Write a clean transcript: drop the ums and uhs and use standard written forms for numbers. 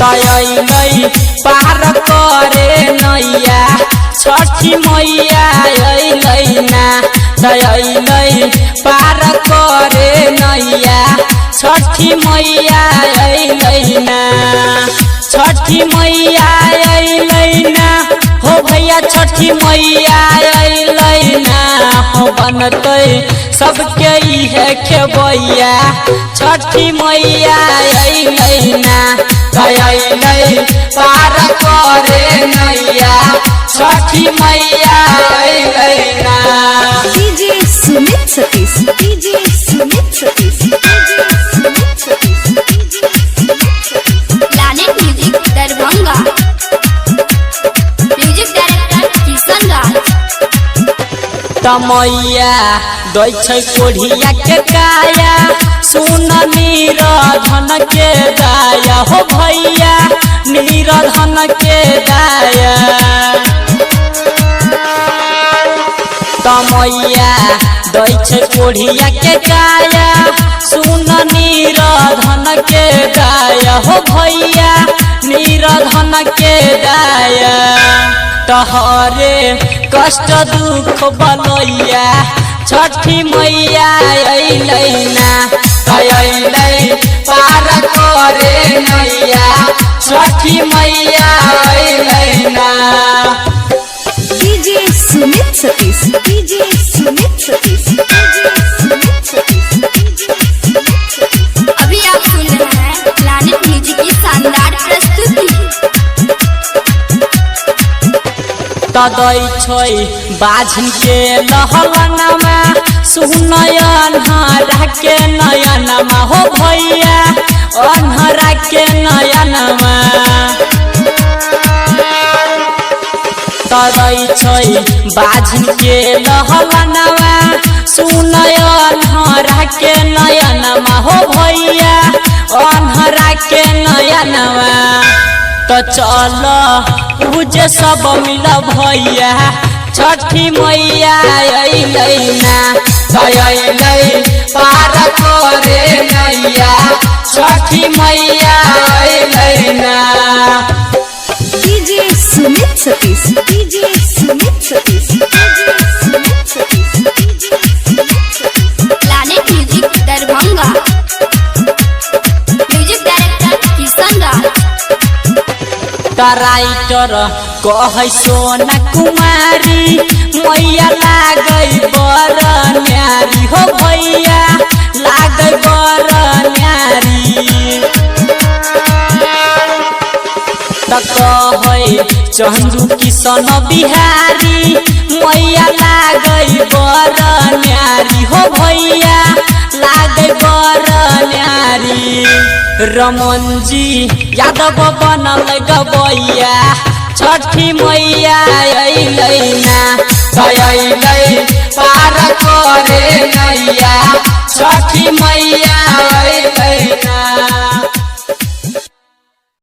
तयलै पार करे नैया छठी मैया अइलै ना तयलै पार करे नैया छठी मैया अइलै ना छठी मैया अइलै ना हो भैया छठी मैया अइलै ना हो बनतै सबके इहे खेबैया छठी मैया अइलै ना तयलै पार करे नैया छठी मैया अइलै ना। DJ Sumit Satish DJ Sumit Satish DJ Sumit Satish planet music Darbhanga music director Kishan Raj तमैया दै छै कोढ़िया के काया सुन नीरधन के दाया हो भैया नीरधन के दाया तमैया दै छै कोढ़िया के काया सुन नीरधन के दाया हो भैया नीरधन के दाया तहरे कष्ट दुख बलैया छठी मैया अइलै ना तयलै पार करे नैया छठी मैया अइलै ना। DJ Sumit Satish DJ Sumit Satish DJ Sumit Satish DJ Sumit Satish. अभी आप सुन रहे हैं प्लैनेट म्यूजिक की शानदार प्रस्तुति। तदै छै बाझन के लहलनमा सुनय अन्हरा के नयनमा हो भैया अन्हरा के नयनमा तदै छै बाझन के लहलनमा सुनय अन्हरा के नयनमा हो भैया अन्हरा के नयनमा तो चल पूजे सब मिल भैया छठी मैया अइलै ना तयलै पार करे नैया छठी मैया अइलै ना। DJ Sumit Satish DJ Sumit Satish DJ Sumit Satish DJ Sumit Satish. Planet music Darbhanga music director Kishan Raj writer कहै सोना कुमारी मैया लागै बर न्यारी हो भैया लागै बर न्यारी त कहै चंदू किशन बिहारी मैया लागै बर न्यारी हो भैया लागै बर न्यारी रमन जी यादव बनल गबैया छठी मैया अइलै ना तयलै पार करे नैया छठी मैया अइलै ना।